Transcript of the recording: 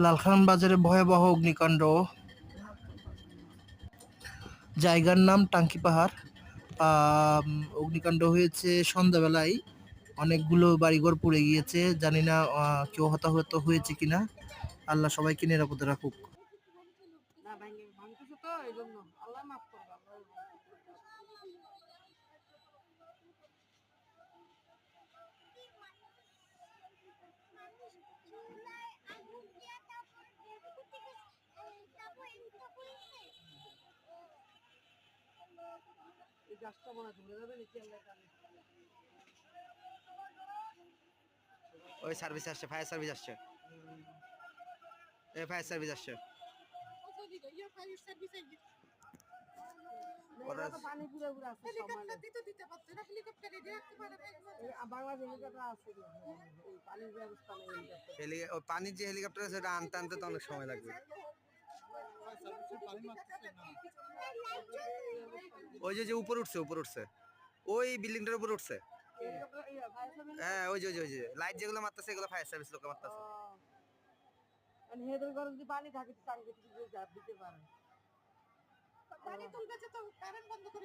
লালখান বাজারে ভয়াবহ অগ্নিকাণ্ড। জায়গার নাম টাঙ্কি পাহাড়। অগ্নিকাণ্ড হয়েছে সন্ধ্যাবেলায়। অনেকগুলো বাড়িঘর পুড়ে গিয়েছে, জানি না কেউ হতাহত হয়েছে কিনা। আল্লাহ সবাইকে নিরাপদে রাখুক। ওই সার্ভিস আসছে, ফায়ার সার্ভিস আসছে, এই ফায়ার সার্ভিস আসছে। পানির যে হেলিকপ্টার আছে সেটা আনতে আনতে তো অনেক সময় লাগবে। ওই যে উপরে উঠছে, উপরে উঠছে, ওই বিল্ডিংটার উপরে উঠছে। হ্যাঁ, ওই যে লাইট যেগুলো মারতেছে এগুলো ফায়ার সার্ভিস লোক মারতেছে। পানি থাকে, দিতে পারে। পানি তুলবে তো কারেন্ট বন্ধ করে